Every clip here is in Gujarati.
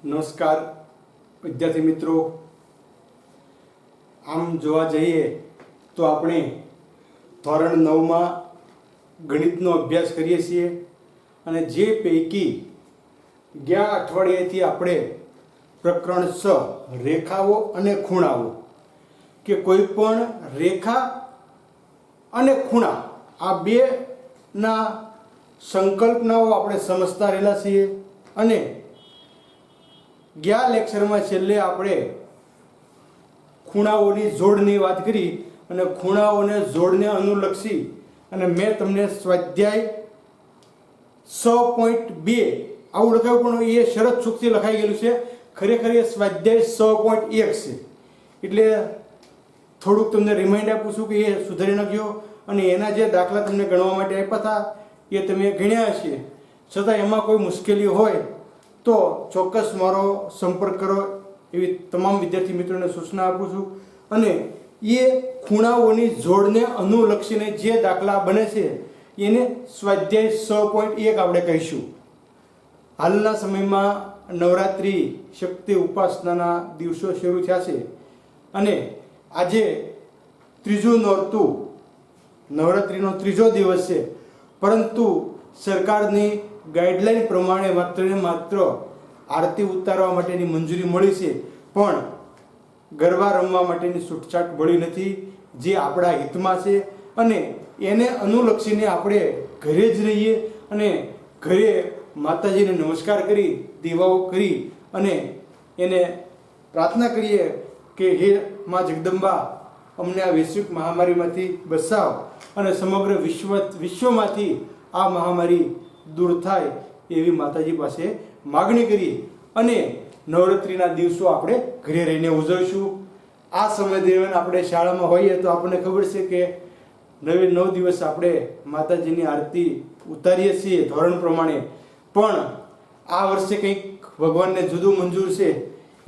નમસ્કાર વિદ્યાર્થી મિત્રો, આમ જોવા જઈએ તો આપણે ધોરણ 9માં ગણિતનો અભ્યાસ કરીએ છીએ અને જે પૈકી ગયા અઠવાડિયેથી આપણે પ્રકરણ 6 રેખાઓ અને ખૂણાઓ કે કોઈ પણ રેખા અને ખૂણા આ બેના સંકલ્પનાઓ આપણે સમજતા રહેલા છીએ અને ગયા લેક્ચરમાં છેલ્લે આપણે ખૂણાઓની જોડની વાત કરી અને ખૂણાઓને જોડને અનુલક્ષી અને મેં તમને સ્વાધ્યાય 6.2 આવું લખાયું, પણ એ શરત ચૂકથી લખાઈ ગયેલું છે. ખરેખર એ સ્વાધ્યાય 6.1 છે. એટલે થોડુંક તમને રિમાઇન્ડ આપું છું કે એ સુધારી નાખ્યો અને એના જે દાખલા તમને ગણવા માટે આપ્યા હતા એ તમે ગણ્યા છે. છતાં એમાં કોઈ મુશ્કેલી હોય તો ચોક્કસ મારો સંપર્ક કરો એવી તમામ વિદ્યાર્થી મિત્રોને સૂચના આપું છું. અને એ ખૂણાઓની જોડને અનુલક્ષીને જે દાખલા બને છે એને સ્વાધ્યાય 6.1 આપણે કહીશું. હાલના સમયમાં નવરાત્રિ શક્તિ ઉપાસનાના દિવસો શરૂ થયા છે અને આજે ત્રીજું નોરતું નવરાત્રિનો ત્રીજો દિવસ છે. પરંતુ સરકારની ગાઈડલાઈન પ્રમાણે માત્ર ને માત્ર આરતી ઉતારવા માટેની મંજૂરી મળી છે, પણ ગરબા રમવા માટેની છૂટછાટ મળી નથી, જે આપણા હિતમાં છે. અને એને અનુલક્ષીને આપણે ઘરે જ રહીએ અને ઘરે માતાજીને નમસ્કાર કરી દીવાઓ કરી અને એને પ્રાર્થના કરીએ કે હે મા જગદંબા, અમને આ વૈશ્વિક મહામારીમાંથી બચાવ અને સમગ્ર વિશ્વમાંથી આ મહામારી દૂર થાય એવી માતાજી પાસે માગણી કરીએ અને નવરાત્રિના દિવસો આપણે ઘરે રહીને ઉજવીશું. આ સમય દરમિયાન આપણે શાળામાં હોઈએ તો આપણને ખબર છે કે 9 દિવસ આપણે માતાજીની આરતી ઉતારીએ છીએ ધોરણ પ્રમાણે, પણ આ વર્ષે કંઈક ભગવાનને જુદું મંજૂર છે.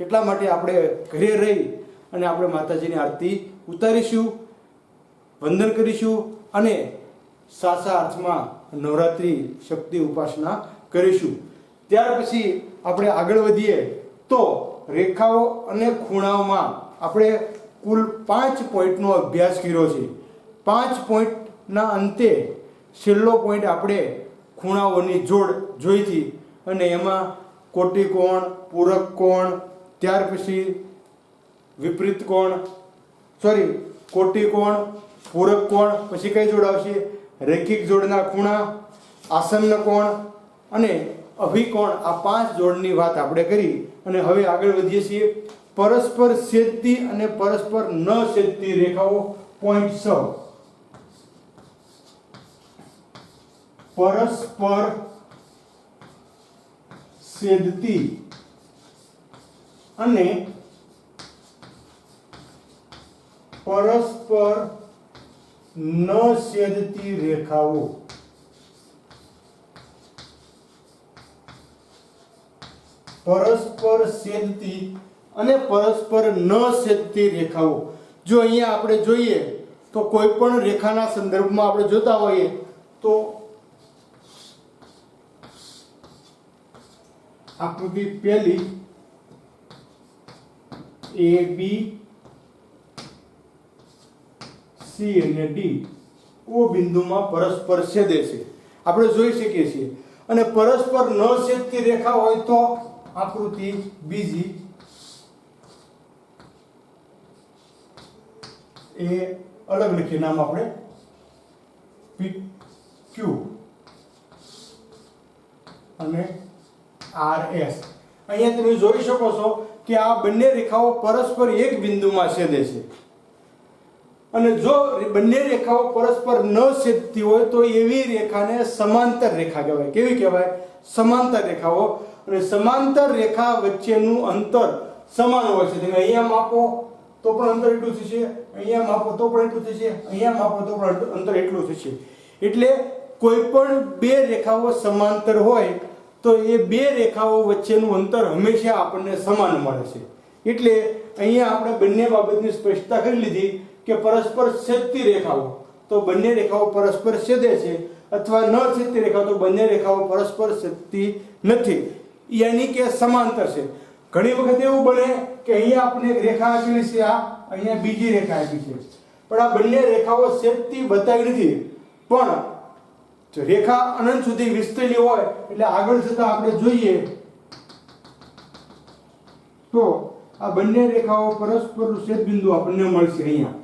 એટલા માટે આપણે ઘરે રહી અને આપણે માતાજીની આરતી ઉતારીશું, વંદન કરીશું અને સાચા અર્થમાં નવરાત્રિ શક્તિ ઉપાસના કરીશું. ત્યાર પછી આપણે આગળ વધીએ તો રેખાઓ અને ખૂણાઓમાં આપણે કુલ 5 પોઈન્ટનો અભ્યાસ કર્યો છે. 5 પોઈન્ટના અંતે છેલ્લો પોઈન્ટ આપણે ખૂણાઓની જોડ જોઈ હતી અને એમાં કોટી કોણ, પૂરક કોણ, ત્યાર પછી વિપરીત કોણ, કોટી કોણ, પૂરક કોણ, પછી કઈ જોડ આવશે? રેખિક જોડના ખૂણા, આસન્ન કોણ અને અભિકોણ. આ 5 જોડની વાત આપણે કરી અને હવે આગળ વધીએ છીએ. પરસ્પર છેદતી અને પરસ્પર ન છેદતી રેખાઓ પોઈન્ટ 6. પરસ્પર છેદતી અને પરસ્પર ન છેદતી રેખાઓ. પરસ્પર છેદતી અને પરસ્પર ન છેદતી રેખાઓ. જો અહીંયા આપણે જોઈએ તો કોઈ પણ રેખાના સંદર્ભમાં આપણે જોતા હોઈએ તો આકૃતિ પહેલી A B C અને D O બિંદુમાં પરસ્પર છેદે છે, આપણે જોઈ શકીએ છીએ. અને પરસ્પર ન છેદતી રેખા હોય તો આકૃતિ બીજી એ અલગ લખીએ, નામ આપણે PQ અને RS. અહીંયા તમે જોઈ શકો છો કે આ બંને રેખાઓ પરસ્પર એક બિંદુમાં છેદે છે. અને જો બંને રેખાઓ પરસ્પર ન છેદતી હોય તો એવી રેખાને સમાંતર રેખા કહેવાય. કેવી કહેવાય? સમાંતર રેખાઓ. અને સમાંતર રેખા વચ્ચેનું અંતર સમાન હોય છે. તમે અહીંયા માપો તો પણ અંતર એટલું થશે, અહીંયા માપો તો પણ એટલું થશે, અહીંયા માપો તો પણ અંતર એટલું થશે. એટલે કોઈ પણ બે રેખાઓ સમાંતર હોય તો એ બે રેખાઓ વચ્ચેનું અંતર હંમેશા આપણને સમાન મળે છે. એટલે અહીંયા આપણે બંને બાબતની સ્પષ્ટતા કરી લીધી કે પરસ્પર છેદતી રેખાઓ તો બંને રેખાઓ પરસ્પર છેદે છે, અથવા ન છેદતી રેખા તો બંને રેખાઓ પરસ્પર છેદતી નથી. यानी કે સમાંતર છે। ઘણી વખત એવું બને કે અહીંયા આપણે એક રેખા આપેલી છે, આ અહીંયા બીજી રેખા આપી છે, પણ આ બંને રેખાઓ છેદતી બતાવી નથી, પણ જો રેખા અનંત સુધી વિસ્તરેલી હોય એટલે આગળ જતા આપણે જોઈએ તો આ બંને રેખાઓ પરસ્પરનું છેદબિંદુ આપણને મળશે અહીંયા।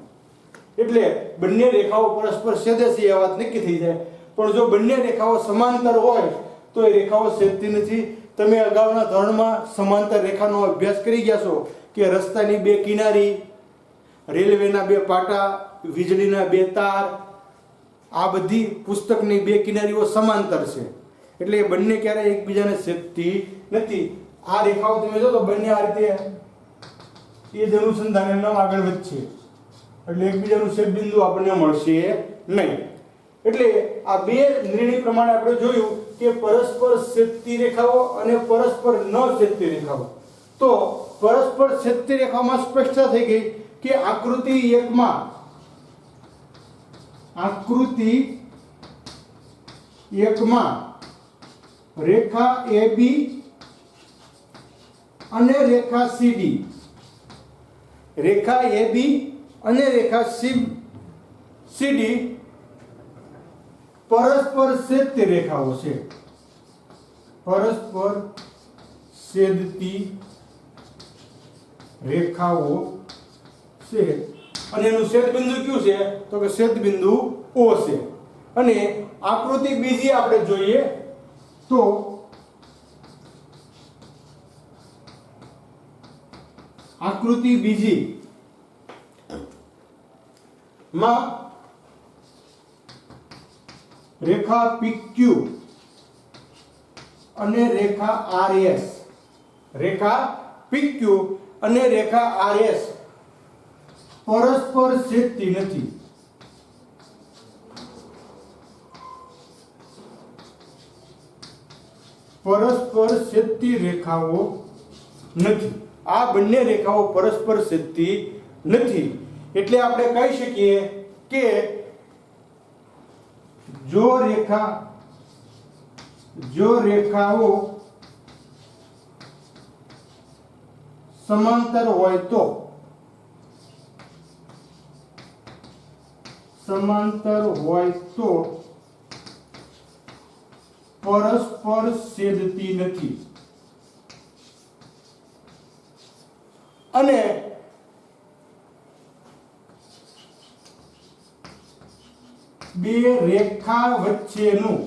એટલે બંને રેખાઓ પરસ્પર છેદે છે એ વાત નક્કી થઈ જાય। પણ જો બંને રેખાઓ સમાંતર હોય તો એ રેખાઓ છેદતી નથી। તમે અગાઉના ધોરણમાં સમાંતર રેખાનો અભ્યાસ કરી ગયા છો કે રસ્તાની બે કિનારી, રેલવેના બે પાટા, વીજળીના બે તાર, આ બધી પુસ્તકની બે કિનારીઓ સમાંતર છે, એટલે એ બંને ક્યારેય એકબીજાને છેદતી નથી। આ રેખાઓ તમે જો તો બંને આ રીતે એ જ અનુસંધાને ન આગળ વધશે, એટલે એકબીજાનું છેદબિંદુ આપણને મળશે નહીં। એટલે આ બે નિર્ણય પ્રમાણે આપણે જોયું કે પરસ્પર છેદતી રેખાઓ અને પરસ્પર ન છેદતી રેખાઓ। તો પરસ્પર છેદતી રેખાઓમાં સ્પષ્ટતા થઈ ગઈ કે આકૃતિ 1 માં રેખા AB અને રેખા CD, રેખા AB અને રેખા CD પરસ્પર છેદતી રેખાઓ છે, પરસ્પર છેદતી રેખાઓ છે। અને એનું છેદબિંદુ કયું છે તો કે છેદબિંદુ O છે। અને આકૃતિ બીજી આપણે જોઈએ તો આકૃતિ બીજી માં રેખા PQ અને રેખા RS, રેખા PQ અને રેખા RS પરસ્પર છેદતી નથી। પરસ્પર છેદતી રેખાઓ નથી। આ બંને રેખાઓ પરસ્પર છેદતી નથી, એટલે આપણે કહી શકીએ કે જો રેખાઓ સમાંતર હોય તો પરસ્પર છેદતી નથી। અને બે રેખા વચ્ચેનું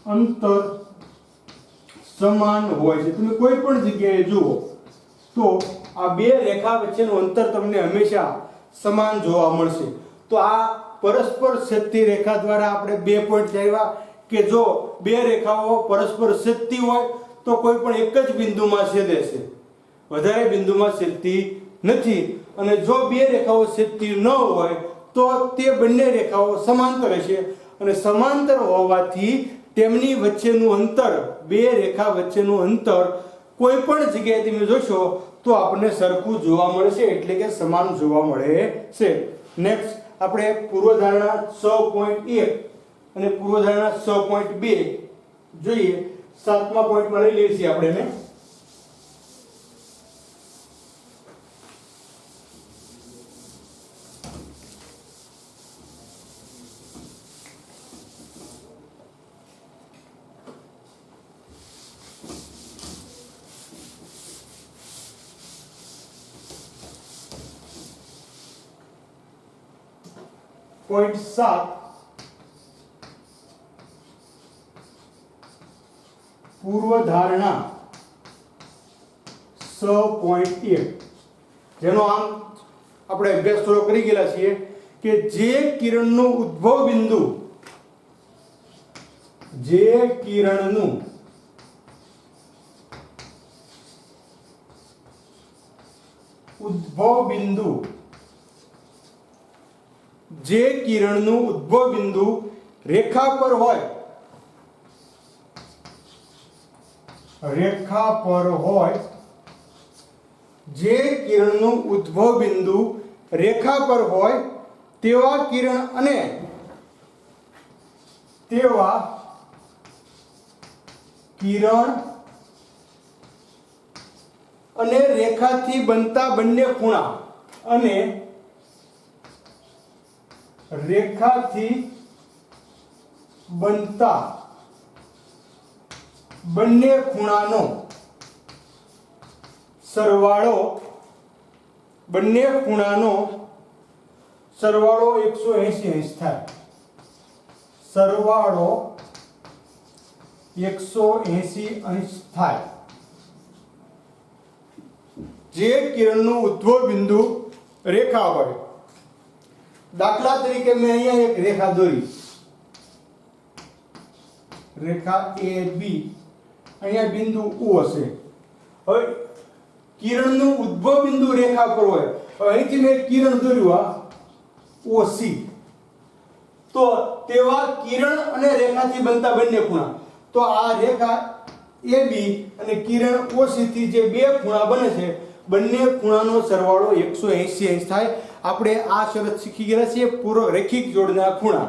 અંતર સમાન હોય છે। તમે કોઈ પણ જગ્યાએ જુઓ તો આ બે રેખા વચ્ચેનું અંતર તમને હંમેશા સમાન જોવા મળશે। તો આ પરસ્પર છેદતી રેખા દ્વારા આપણે બે પોઈન્ટ જાણ્યા કે જો બે રેખાઓ પરસ્પર છેદતી હોય તો કોઈ પણ એક જ બિંદુમાં છેદે છે, વધારે બિંદુમાં છેદતી નથી। અને જો બે રેખાઓ છેદતી ન હોય તો તે બંને રેખાઓ સમાંતર હશે, અને સમાંતર હોવાથી તેમની વચ્ચેનું અંતર, બે રેખા વચ્ચેનું અંતર કોઈ પણ જગ્યાએ તમે જોશો તો આપણને સરખું જોવા મળશે, એટલે કે સમાન જોવા મળે છે। નેક્સ્ટ આપણે પૂર્વધારણા 6.1 અને પૂર્વધારણા 6.2 જોઈએ। 7મા પોઈન્ટમાં લઈ લઈએ છીએ આપણે એને। પોઈન્ટ 7 પૂર્વધારણા 6.1 જેનો આમ આપણે અભ્યાસ થોડો કરી ગયેલા છીએ કે જે કિરણનું ઉદ્ભવ બિંદુ રેખા પર હોય, જે કિરણનું ઉદ્ભવ બિંદુ રેખા પર હોય તેવા કિરણ અને રેખાથી બનતા બંને ખૂણા બંને ખૂણાનો સરવાળો 180 અંશ થાય. સરવાળો 180 અંશ થાય. જે કિરણનું ઉદ્ભવ બિંદુ રેખા હોય, દાખલા તરીકે મેં અહીંયા એક રેખા દોરી, રેખા AB, અહીંયા બિંદુ O હશે. હવે કિરણનું ઉદ્ભવ બિંદુ રેખા પર હોય, અહીંથી મેં કિરણ દોર્યું આ OC, તો તેવા કિરણ અને રેખાથી બનતા બંને ખૂણા, તો આ રેખા AB અને કિરણ OC થી જે બે ખૂણા બને છે, બંને ખૂણાનો સરવાળો 180 અંશ થાય. આપણે આ શરત શીખી ગયા છીએ પૂર્વ રેખિક જોડના ખૂણા,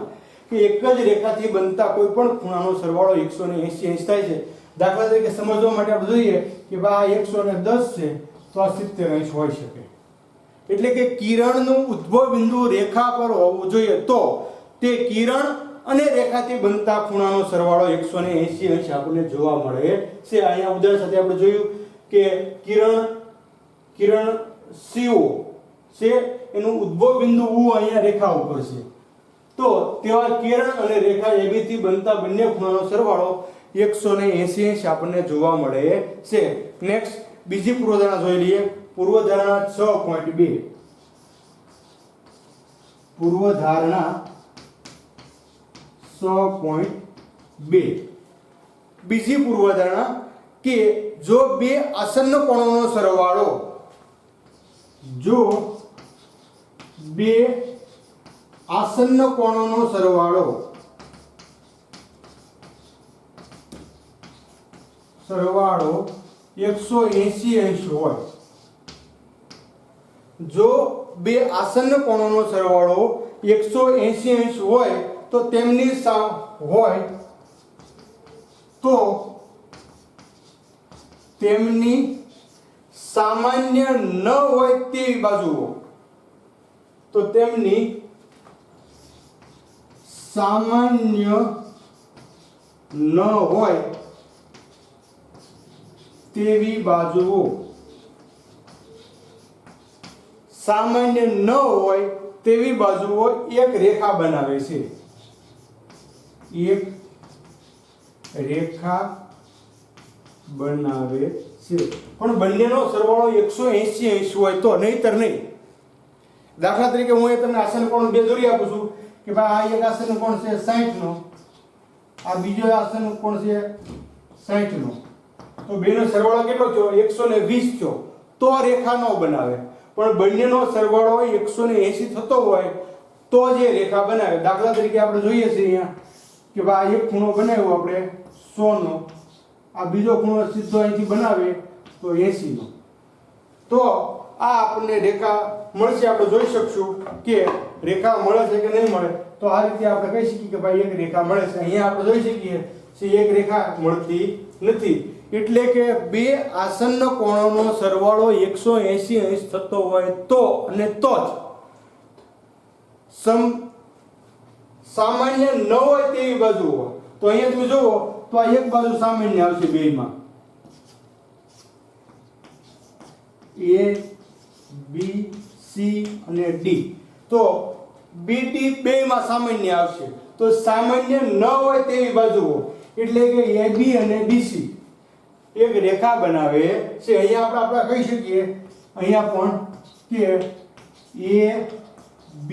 કે એક જ રેખાથી બનતા કોઈ પણ ખૂણાનો સરવાળો 180 અંશ થાય છે. દાખલા તરીકે સમજવા માટે આપણે જોઈએ કે ભાઈ આ 110 છે તો આ 70 અંશ હોઈ શકે. એટલે કે કિરણનું ઉદ્ભવ બિંદુ રેખા પર હોવું જોઈએ તો તે કિરણ અને રેખાથી બનતા ખૂણાનો સરવાળો 180 અંશ આપણને જોવા મળે છે. અહીંયા ઉદાહરણ સાથે આપણે જોયું કે કિરણ CO છે, એનું ઉદ્ભવ બિંદુ U અહીંયા રેખા ઉપર છે, તો તેવા કિરણ અને રેખા AB થી બનતા બંને ખૂણાનો સરવાળો 180 અંશ આપણને જોવા મળે છે. નેક્સ્ટ બીજી પૂર્વધારણા જોઈ લઈએ. પૂર્વધારણા 6.2. પૂર્વધારણા 6.2. બીજી પૂર્વધારણા કે જો બે આસન્ન કોણોનો સરવાળો સરવાળો 180 અંશ હોય, જો બે આસન્ન કોણોનો સરવાળો 180 અંશ હોય તો તેમની સામાન્ય ન હોય તેવી બાજુઓ, સામાન્ય ન હોય તેવી બાજુઓ એક રેખા બનાવે છે. પણ બંનેનો સરવાળો 180 અંશ હોય તો, નહીતર નહીં. દાખલા તરીકે હું એ તમને આસન કોણ બે દોરી આપું છું કે ભાઈ આ એક આસન કોણ છે 60 નો, આ બીજો આસન કોણ છે 60 નો, તો બેનો સરવાળો કેટલો થયો 120 થયો, તો રેખા ન બનાવે. પણ બંનેનો સરવાળો 180 થતો હોય તો જે રેખા બનાવે. દાખલા તરીકે આપણે જોઈએ છીએ અહીંયા કે ભાઈ એક ખૂણો બનાવ્યો આપણે 100 નો, આ બીજો ખૂણો સીધો અહીંથી બનાવે તો 80 નો, તો આ આપણને રેખા મળશે. આપણે જોઈ શકશું કે રેખા મળે છે કે નહીં મળે. તો આ રીતે આપણે કહી શકીએ કે ભાઈ એક રેખા મળે છે. અહીંયા આપણે જોઈ શકીએ કે એક રેખા મળતી નથી. એટલે કે બે આસન્ન કોણોનો સરવાળો 180 અંશ થતો હોય તો અને તો જ સામાન્ય ન હોય તેવી બાજુ હોય. તો અહીંયા તમે જુઓ તો આ એક બાજુ સામાન્ય આવશે બેમાં, A B C અને D, તો BD બેમાં સામાન્ય આવશે. તો સામાન્ય ન હોય તેવી બાજુઓ એટલે કે AB અને BC એક રેખા બનાવે છે. અહીંયા આપણે કહી શકીએ અહીંયા પણ કે A B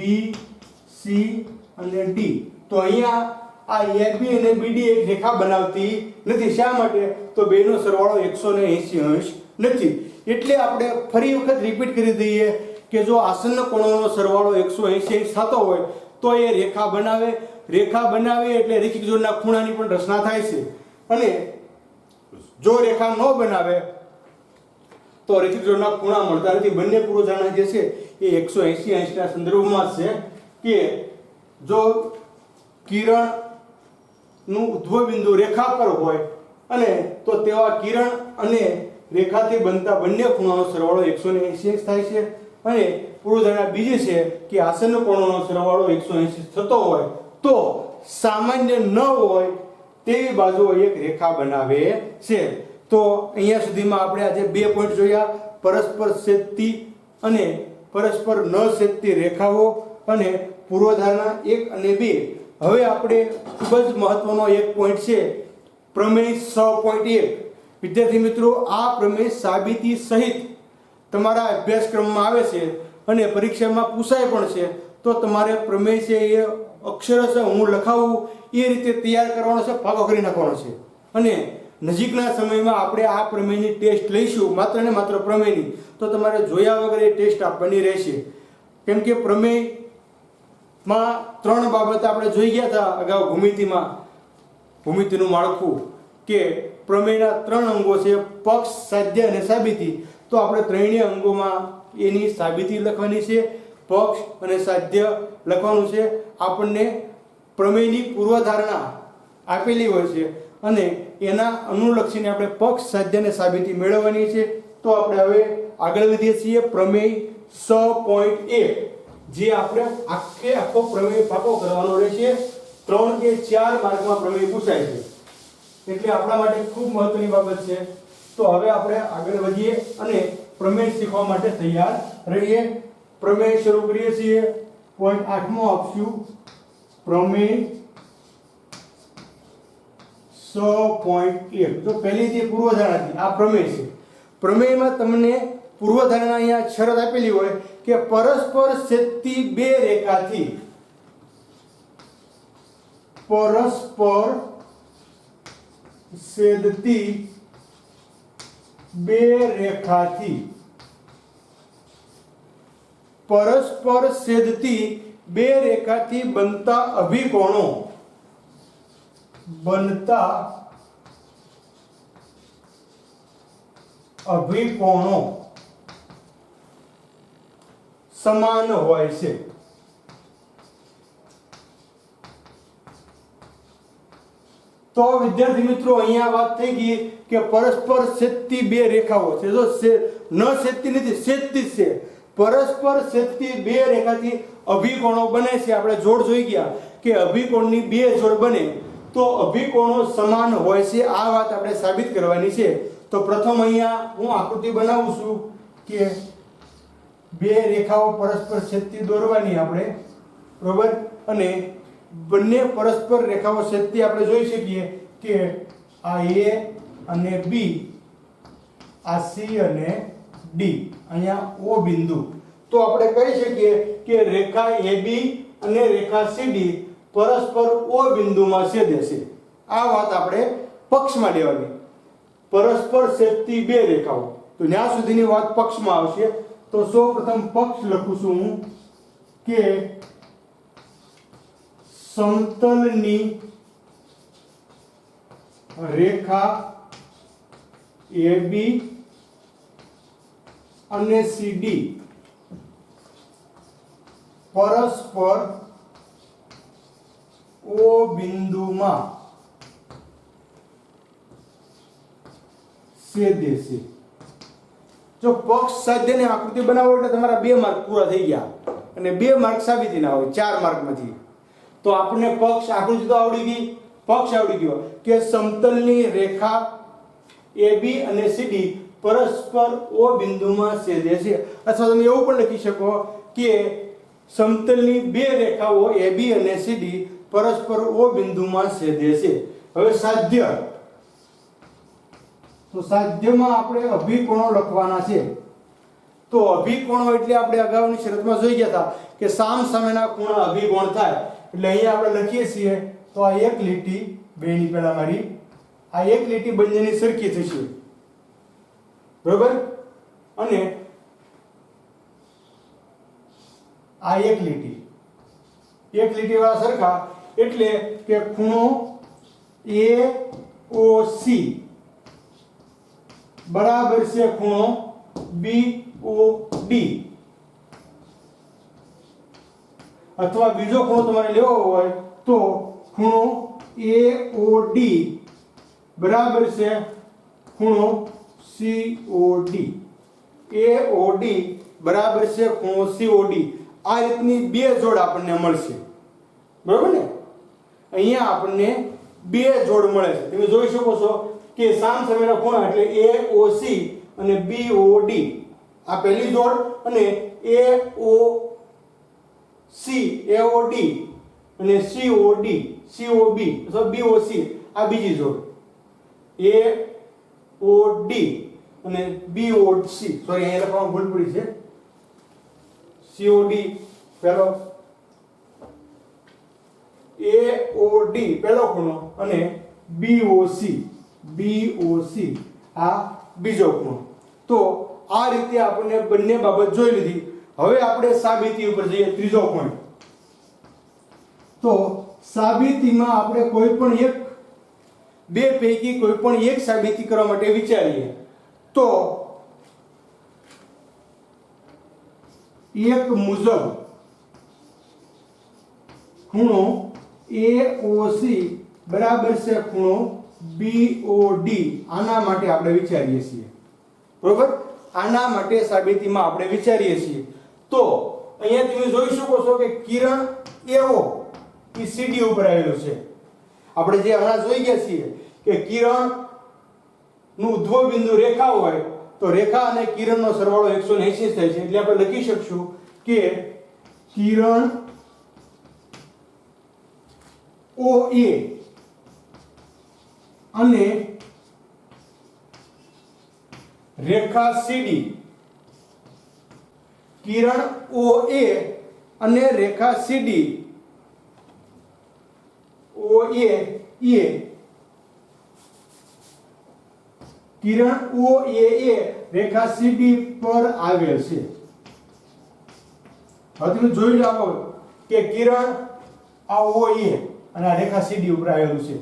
C અને D, તો અહીંયા આ AB અને BD એક રેખા બનાવતી નથી. શા માટે? તો બેનો સરવાળો 180 અંશ નથી. એટલે આપણે ફરી વખત રિપીટ કરી દઈએ કે જો આસન્ન કોણોનો સરવાળો 180 અંશ થતો હોય તો એ રેખા બનાવે. રેખા બનાવે એટલે રેખિક જોડના ખૂણાની પણ રચના થાય છે. અને જો રેખા ન બનાવે તો રેખિક જોડના ખૂણા મળતા નથી. બંને પૂર્વધારણા જે છે એ 180 અંશના સંદર્ભમાં છે. કે જો કિરણનું ઉદ્ભવ બિંદુ રેખા પર હોય અને તો તેવા કિરણ અને રેખાથી બનતા બંને ખૂણાનો સરવાળો 180 થાય છે અને પૂર્વધારણા બીજી છે કે આસન્ન કોણોનો સરવાળો 180 થતો હોય તો સામાન્ય ન હોય તેવી બાજુઓ એક રેખા બનાવે છે. તો અહીંયા સુધીમાં આપણે આજે 2 પોઈન્ટ જોયા, પરસ્પર છેદતી અને પરસ્પર ન છેદતી રેખાઓ અને પૂર્વધારણા 1 અને 2. હવે આપણે ખૂબ જ મહત્વનો એક પોઈન્ટ છે પ્રમેય 6.1. વિદ્યાર્થી મિત્રો, આ પ્રમેય સાબિતી સહિત તમારા અભ્યાસક્રમમાં આવે છે અને પરીક્ષામાં પૂછાય પણ છે. તો તમારે પ્રમેય છે એ અક્ષરશઃ હું લખાવું એ રીતે તૈયાર કરવાનો છે, ફાંકો કરી નાખવાનો છે. અને નજીકના સમયમાં આપણે આ પ્રમેયની ટેસ્ટ લઈશું, માત્ર ને માત્ર પ્રમેયની. તો તમારે જોયા વગર એ ટેસ્ટ આપવાની રહેશે. કેમ કે પ્રમેયમાં 3 બાબત આપણે જોઈ ગયા હતા અગાઉ ભૂમિતિમાં, ભૂમિતિનું માળખું, કે પ્રમેયના 3 અંગો છે, પક્ષ, સાધ્ય અને સાબિતી. તો આપણે ત્રણેય અંગોમાં એની સાબિતી લખવાની છે, પક્ષ અને સાધ્ય લખવાનું છે. આપણને પ્રમેયની પૂર્વધારણા આપેલી હોય છે અને એના અનુલક્ષીને આપણે પક્ષ, સાધ્ય અને સાબિતી મેળવવાની છે. તો આપણે હવે આગળ વધીએ છીએ પ્રમેય 6.1, જે આપણે આખો પ્રમેય પાકો કરવાનો રહેશે. 3 કે 4 માર્કમાં પ્રમેય પૂછાય છે, એટલે આપણા માટે ખૂબ મહત્વની બાબત છે. તો હવે આપણે આગળ વધીએ અને પ્રમેય શીખવા માટે તૈયાર રહીએ. પ્રમેય શરૂ કરીએ છીએ. પોઈન્ટ 8મો આપશું, પ્રમેય 6.1. તો પહેલી જે પૂર્વધારણા આ પ્રમેય છે. પ્રમેયમાં તમને પૂર્વધારણા અહીંયા શરત આપેલી હોય કે પરસ્પર છેદતી 2 રેખાથી, પરસ્પર છેદતી 2 રેખાથી, પરસ્પર છેદતી 2 રેખાથી બનતા અભિકોણો, સમાન હોય છે. તો વિદ્યાર્થી મિત્રો, અહીંયા વાત થઈ ગઈ કે પરસ્પર છેદતી 2 રેખાઓ છે. જો ન છેદતી નથી, છેદતી છે. પરસ્પર છેદતી 2 રેખાથી અભિકોણો બને છે. આપણે જોડ જોઈ ગયા કે અભિકોણની 2 જોડ બને તો અભિકોણો સમાન હોય છે. આ વાત આપણે સાબિત કરવાની છે. તો પ્રથમ અહીંયા હું આકૃતિ બનાવું છું કે 2 રેખાઓ પરસ્પર છેદતી દોરવાની આપણે, બરોબર. અને બંને પરસ્પર રેખાઓ છેદતી આપણે જોઈ શકીએ કે આ A અને B, આ C અને D, અહીંયા O બિંદુ. તો આપણે કહી શકીએ કે રેખા AB અને રેખા CD પરસ્પર O બિંદુમાં છેદે છે. આ વાત આપણે પક્ષમાં લેવાની. પરસ્પર છેદતી 2 રેખાઓ, તો ત્યાં સુધીની વાત પક્ષમાં આવશે. તો સૌપ્રથમ પક્ષ લખું છું હું કે સમતલની રેખા AB અને CD પરસ્પર O બિંદુમાં છેદે છે. જો પક્ષ સાધ્યની આકૃતિ બનાવો એટલે તમારા 2 માર્ક પૂરા થઈ ગયા અને 2 માર્ક સાબિતીના હોય 4 માર્કમાંથી. તો આપણને પક્ષ આકૃતિ તો આવડી ગઈ, પક્ષ આવડી ગયો કે સમતલની રેખા AB અને CD પરસ્પર O બિંદુમાં છેદે છે. અથવા તમે એવું પણ લખી શકો કે સમતલની 2 રેખાઓ AB અને CD પરસ્પર O બિંદુમાં છેદે છે. હવે સાધ્ય, તો સાધ્યમાં આપણે અભિકોણો લખવાના છે. તો અભિકોણો એટલે આપણે અગાઉની શરતમાં જોઈ ગયા હતા કે સામ સામેના ખૂણા અભિકોણ થાય. એટલે અહીંયા આપણે લખીએ છીએ તો આ એક લીટી, બેની પહેલા મારી આ એક લીટી બંનેની સરખી થશે, બરોબર. અને આ એક લીટી વાળા સરખા, એટલે કે ખૂણો AOC બરાબર છે ખૂણો BOD. અથવા બીજો ખૂણો તમારે લેવો હોય તો ખૂણો AOD બરાબર છે ખૂણો COD. AOD બરાબર છે ખૂણો COD. આ રીતની બે જોડ આપણને મળશે, બરાબર ને? અહીંયા આપણને બે જોડ મળે છે. તમે જોઈ શકો છો કે સામસામેના ખૂણા એટલે AOC અને BOD આ પહેલી જોડ અને AOD અને COB અથવા BOC આ બીજી જોડ. AOD અને BOC સોરી અહીંયા લખવામાં ભૂલ પડી છે. COD પહેલો, AOD પહેલો ખૂણો અને BOC આ બીજો ખૂણો. તો આ રીતે આપણે બંને બાબત જોઈ લીધી. હવે આપણે સાબિતી ઉપર જઈએ, ત્રીજો પોઈન્ટ. તો સાબિતીમાં આપણે કોઈ પણ એક બે પૈકી કોઈ પણ એક સાબિતી કરવા માટે વિચારીએ તો એક મુજબ ખૂણો AOC બરાબર છે ખૂણો BOD. આના માટે આપણે વિચારીએ છીએ, બરોબર? આના માટે સાબિતીમાં આપણે વિચારીએ છીએ. તો અહીંયા તમે જોઈ શકો છો કે કિરણ AO એ CD ઉપર આવેલું છે. આપણે જે હમણાં જોઈ ગયા છીએ કે કિરણ નું ઉદ્ભવ બિંદુ રેખા હોય તો રેખા અને કિરણનો સરવાળો 180 થાય છે. એટલે આપણે લખી શકશું કે કિરણ OA અને રેખા CD, કિરણ OA અને રેખા CD કિરણ OAA રેખા CD પર આવેલ છે. હવે તમે જોઈ લો કે કિરણ આ OA અને આ રેખા CD ઉપર આવેલું છે,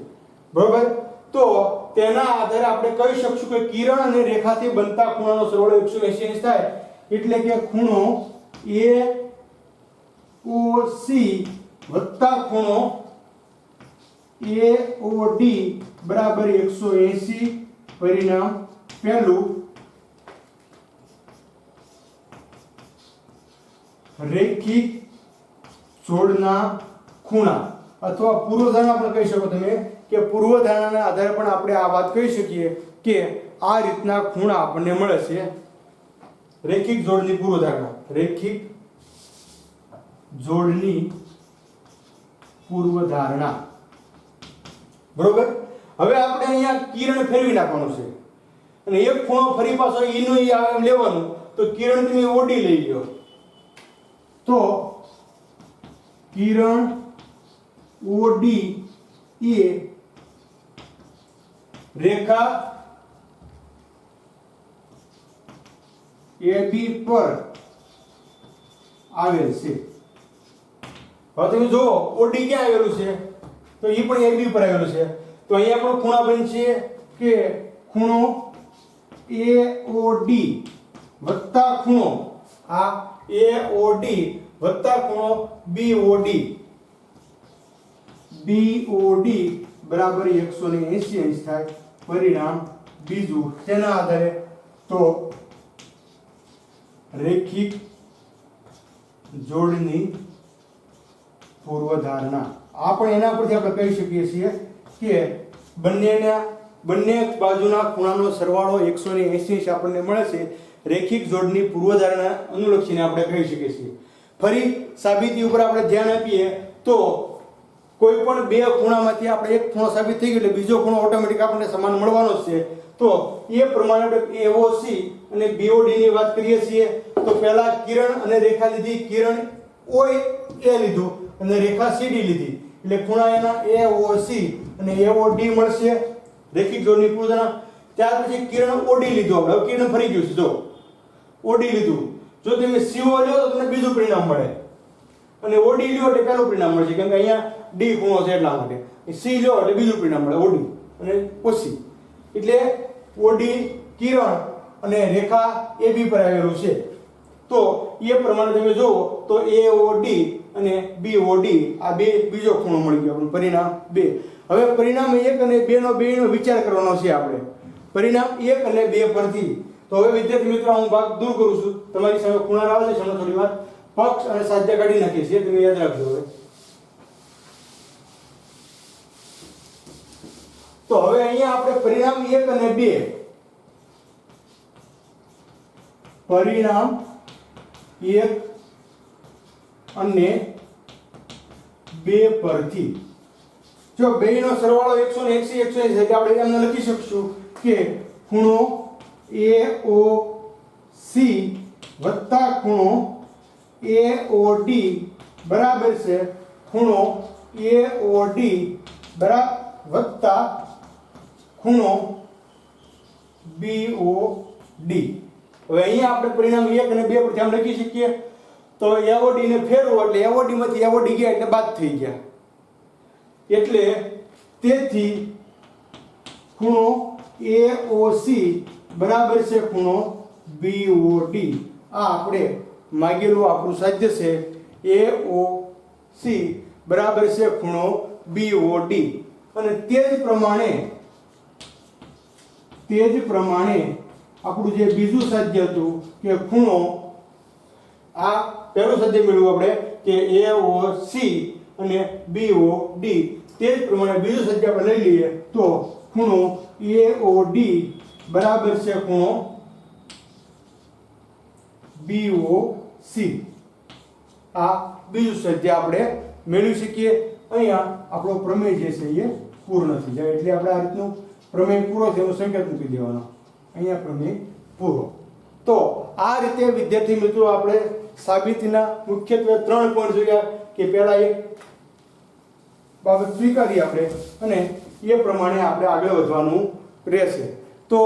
બરોબર? તો તેના આધારે આપણે કહી શકશું કે કિરણ અને રેખાથી બનતા ખૂણાનો સરવાળો 180 થાય. એટલે કે ખૂણો AOC વત્તા ખૂણો AOD બરાબર 180. પરિણામ પહેલું, રેખિક જોડના ખૂણા અથવા પૂર્વધારણા પણ કહી શકો તમે કે પૂર્વધારણાના આધારે પણ આપણે આ વાત કહી શકીએ કે આ રીતના ખૂણા આપણને મળે છે. રેખિક જોડની પૂર્વધારણા, રેખિક જોડની પૂર્વધારણા, બરોબર? હવે આપણે અહીંયા કિરણ ફેરવી નાખવાનું છે અને એક ખૂણો ફરી પાછો ઈનો ઈ આવે એમ લેવાનું. તો કિરણ તમે OD લઈ લ્યો તો કિરણ OD એ રેખા AB પર આવેલ છે. હવે તમે જુઓ OD ક્યાં આવેલું છે તો એ પણ AB પર આવેલું છે. તો અહીંયા આપણો ખૂણા બનશે કે ખૂણો AOD વત્તા ખૂણો આ AOD વત્તા ખૂણો BOD બરાબર 180 અંશ થાય. પરિણામ બીજું તેના આધારે તો રેખિક જોડની પૂર્વધારણા. આ પણ એના પરથી આપણે કહી શકીએ છીએ કે બંને બાજુના ખૂણાનો સરવાળો 180 આપણને મળે છે. રેખિક જોડની પૂર્વધારણા અનુલક્ષીને આપણે કહી શકીએ છીએ. ફરી સાબિતી ઉપર આપણે ધ્યાન આપીએ તો કોઈ પણ બે ખૂણામાંથી આપણે એક ખૂણો સાબિત થઈ ગયો એટલે બીજો ખૂણો ઓટોમેટિક આપણને સમાન મળવાનો જ છે. તો એ પ્રમાણે આપણે AOC અને BOD ની વાત કરીએ છીએ તો પહેલા કિરણ અને રેખા લીધી, કિરણ OA લીધું અને રેખા CD લીધી એટલે ખૂણા એના AOC અને AOD મળશે રેખિક જોડની પૂર્વધારણા. ત્યાર પછી કિરણ OD લીધો. આપણે કિરણ ફરી ગયું છે, જો OD લીધું. જો તમે CO લ્યો તો તમને બીજું પરિણામ મળે અને OD લ્યો એટલે પહેલું પરિણામ મળશે કેમ કે અહીંયા D ખૂણો છે એટલા માટે. C લ્યો એટલે બીજું પરિણામ મળે OD અને OC. એટલે OD કિરણ અને રેખા AB પર આવેલું છે. તો એ પ્રમાણે તમે જુઓ તો AOD અને BOD આ બે બીજો ખૂણો મળી ગયો આપણને પરિણામ 2. હવે પરિણામ 1 અને 2 નો બેનો વિચાર કરવાનો છે આપણે પરિણામ 1 અને 2 પરથી. તો હવે વિદ્યાર્થી મિત્રો હું ભાગ દૂર કરું છું, તમારી સામે ખૂણા આવે છે થોડી વાર પક્ષ અને સાધ્ય કાઢી નાખીએ છીએ, તમે યાદ રાખજો. હવે તો હવે અહીંયા આપણે પરિણામ 1 અને 2 પરિણામ 1 અને 2 પરથી જો બેનો સરવાળો 180 180 એટલે આપણે એમને લખી શકશું કે ખૂણો AOC વત્તા ખૂણો AOD બરાબર છે ખૂણો AOD બરાબર વત્તા ખૂણો BOD. હવે અહીંયા આપણે પરિણામ 1 અને 2 પરથી આમ લખી શકીએ તો AOD ને ફેરવો એટલે AOD માંથી AOD ગયા એટલે બાદ થઈ ગયા, એટલે તેથી ખૂણો AOC બરાબર છે ખૂણો BOD. આ આપણે માગેલું આપણું સાધ્ય છે AOC બરાબર છે ખૂણો BOD. અને તે જ પ્રમાણે આપણું જે બીજું સાધ્ય હતું કે ખૂણો આ પહેલું સાધ્ય મેળવ્યું આપણે કે AOC અને BOD, તે જ પ્રમાણે બીજું સાધ્ય આપણે લઈ લઈએ તો ખૂણો AOD બરાબર છે ખૂણો BOC. આ બીજું સાધ્ય આપણે મેળવી શકીએ. અહીંયા આપણો પ્રમેય જે છે એ પૂર્ણ થઈ જાય, એટલે આપણે આ રીતનું પ્રમેય પૂરો છે એનો સંકેત મૂકી દેવાનો, અહીંયા પ્રમેય પૂરો. તો આ રીતે વિદ્યાર્થી મિત્રો આપણે સાબિતીના મુખ્યત્વે 3 પોઈન્ટ જોયા કે પહેલા એક બાબત સ્વીકારી આપણે અને એ પ્રમાણે આપણે આગળ વધવાનું રહેશે. તો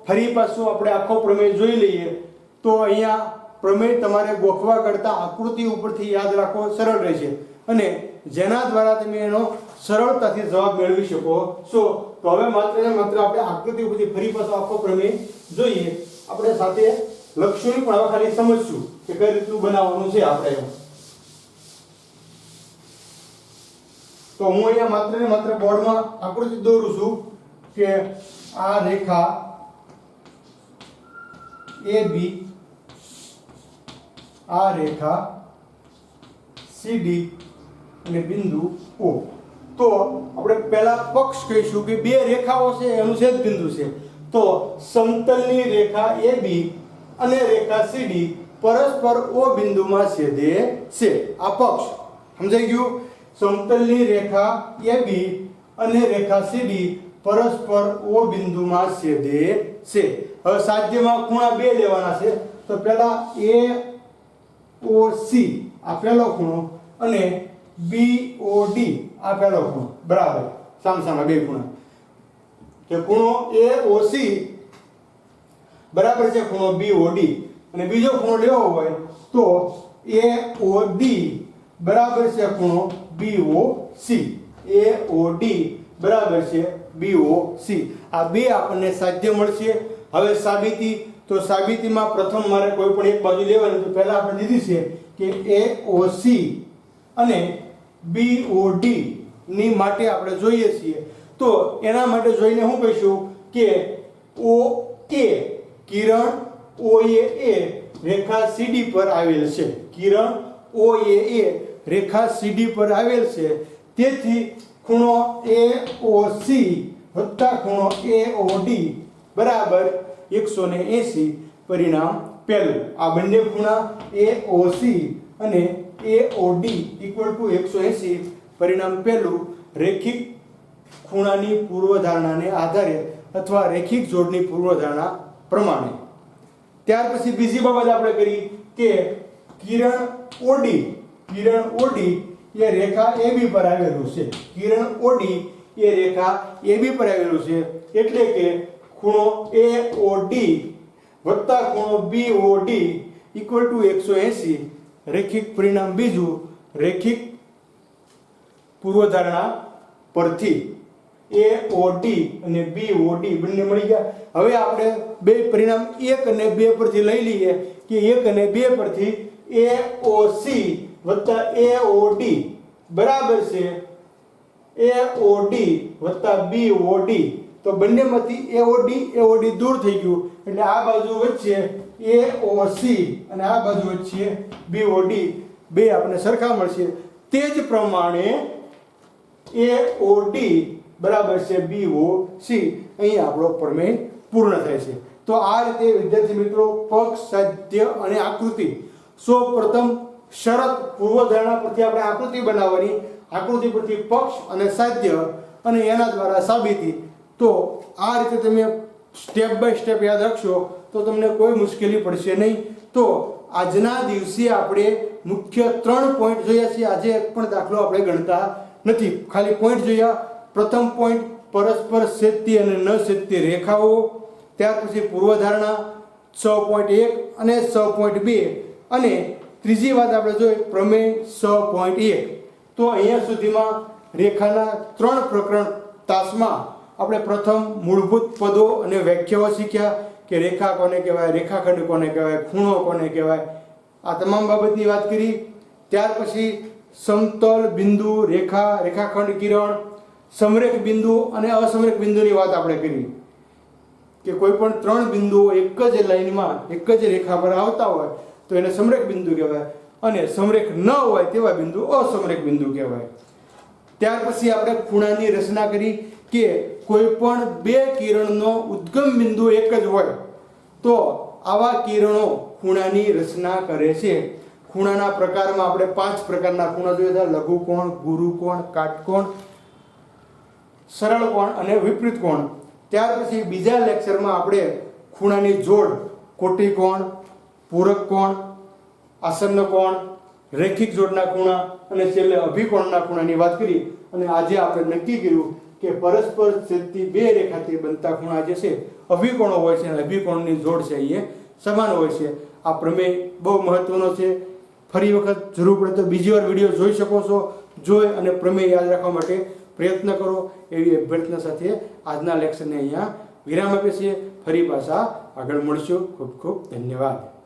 ફરી પાછું આપણે આખો પ્રમેય જોઈ લઈએ. તો અહીંયા પ્રમેય તમારે ગોખવા કરતાં આકૃતિ ઉપરથી યાદ રાખવો સરળ રહેશે અને જેના દ્વારા તમે એનો સરળતાથી જવાબ મેળવી શકો છો. તો હવે માત્ર ને માત્ર આપણે આકૃતિ ઉપરથી ફરી પાછો આખો પ્રમેય જોઈએ. આપણે સાથે લક્ષ્યોની પણ હવે ખાલી સમજશું કે કઈ રીતનું બનાવવાનું છે આપણે. તો હું અહીંયા માત્ર ને માત્ર બોર્ડમાં આકૃતિ દોરું છું કે આ રેખા AB, આ રેખા CD અને બિંદુ O. તો આપણે પહેલા પક્ષ કહીશું કે બે રેખાઓ છે એનું છેદ બિંદુ છે. તો સમતલની રેખા AB અને રેખા CD પરસ્પર O બિંદુમાં છેદે છે. આ પક્ષ સમજાઈ ગયું. સમતલની રેખા AB અને રેખા CD પરસ્પર O બિંદુમાં છેદે છે. હવે સાધ્યમાં ખૂણા બે લેવાના છે. તો પહેલા AOC આ પહેલો ખૂણો અને BOD આ પહેલો ખૂણો બરાબર સામસામા બે ખૂણા કે ખૂણો AOC બરાબર છે ખૂણો BOD અને બીજો ખૂણો લેવો હોય તો AOD બરાબર છે ખૂણો BOC. AOD બરાબર છે BOC. આ બે આપણને સાધ્ય મળશે. હવે સાબિતી. તો સાબિતીમાં પ્રથમ મારે કોઈ પણ એક બાજુ લેવાની. તો પહેલા આપણે દીધી છે કે AOC અને BOD ની માટે આપણે જોઈએ છીએ. તો એના માટે જોઈને શું કહીશું કે OA કિરણ OAA રેખા CD પર આવેલ છે. કિરણ OAA રેખા CD પર આવેલ છે. તેથી ખૂણો AOC વત્તા ખૂણો AOD બરાબર 180. પરિણામ પહેલું. આ બંને ખૂણા AOC અને AOD = 180. પરિણામ પહેલું રેખિક ખૂણાની પૂર્વધારણાને આધારે અથવા રેખિક જોડની પૂર્વધારણા પ્રમાણે. ત્યાર પછી બીજી બાબત આપણે કરી કે કિરણ OD એ રેખા AB પર આવેલું છે. કિરણ OD એ રેખા AB પર આવેલું છે. એટલે કે ખૂણો AOD વત્તા ખૂણો BOD = 180. રેખિક પરિણામ બીજું રેખિક પૂર્વધારણા પરથી AOD અને BOD બંને મળી ગયા. હવે આપણે બે પરિણામ 1 અને 2 પરથી લઈ લઈએ કે 1 અને 2 પરથી AOC વત્તા AOD બરાબર છે AOD વત્તા BOD. તો બંનેમાંથી AOD દૂર થઈ ગયું એટલે આ બાજુ વચ્ચે AOC અને આ બાજુ વચ્ચે BOD બે આપણે સરખા મળશે. તે જ પ્રમાણે AOD બરાબર છે BOC. અહીં આપણો પ્રમેય પૂર્ણ થાય છે. તો આ રીતે વિદ્યાર્થી મિત્રો પક્ષ, સાધ્ય અને આકૃતિ. સૌપ્રથમ શરત પૂર્વધારણા પરથી આપણે આકૃતિ બનાવવાની, આકૃતિ પરથી પક્ષ અને સાધ્ય અને એના દ્વારા સાબિતી. તો આ રીતે તમે સ્ટેપ બાય સ્ટેપ યાદ રાખશો તો તમને કોઈ મુશ્કેલી પડશે નહીં. તો આજના દિવસે આપણે મુખ્ય 3 પોઈન્ટ જોયા છે. આજે એક પણ દાખલો આપણે ગણતા નથી, ખાલી પોઈન્ટ જોયા. પ્રથમ પોઈન્ટ પરસ્પર છેદતી અને ન છેદતી રેખાઓ, ત્યાર પછી પૂર્વધારણા 6.1 અને 6.2 અને ત્રીજી વાત આપણે જોઈ પ્રમેય 6.1. તો અહીંયા સુધીમાં રેખાના 3 પ્રકરણ તાસમાં આપણે પ્રથમ મૂળભૂત પદો અને વ્યાખ્યાઓ શીખ્યા કે રેખા કોને કહેવાય, રેખાખંડ કોને કહેવાય, ખૂણો કોને કહેવાય, આ તમામ બાબતની વાત કરી. ત્યાર પછી સમતલ બિંદુ, રેખા, રેખાખંડ, કિરણ, સમરેખ બિંદુ અને અસમરેખ બિંદુની વાત આપણે કરી કે કોઈ પણ 3 બિંદુઓ એક જ લાઈનમાં એક જ રેખા પર આવતા હોય તો એને સમરેખ બિંદુ કહેવાય અને સમરેખ ન હોય તેવા બિંદુ અસમરેખ બિંદુ કહેવાય. ત્યાર પછી આપણે ખૂણાની રચના કરી કે કોઈ પણ 2 કિરણનો ઉદ્ગમ બિંદુ એક જ હોય તો આવા કિરણો ખૂણાની રચના કરે છે. ખૂણાના પ્રકારમાં આપણે 5 પ્રકારના ખૂણા જોયા હતા: લઘુકોણ, ગુરુકોણ, કાટકોણ, સરળ કોણ અને વિપરીત કોણ. ત્યાર પછી બીજા લેક્ચરમાં આપણે ખૂણાની જોડ, કોટિકોણ, પૂરક કોણ, આસન્ન કોણ, રેખિક જોડના ખૂણા અને છેલ્લે અભિકોણના ખૂણાની વાત કરી. અને આજે આપણે નક્કી કર્યું કે પરસ્પર છેદતી 2 રેખાથી બનતા ખૂણા જે છે અભિકોણો હોય છે અને અભિકોણની જોડ છે એ સમાન હોય છે. આ પ્રમેય બહુ મહત્વનો છે. ફરી વખત જરૂર પડે તો બીજી વાર વિડીયો જોઈ શકો છો. જોઈ અને પ્રમેય યાદ રાખવા માટે પ્રયત્ન કરો એવી અભ્યર્થના સાથે આજના લેક્ચરને અહીંયા વિરામ આપીએ છીએ. ફરી પાછા આગળ મળશું. ખૂબ ખૂબ ધન્યવાદ.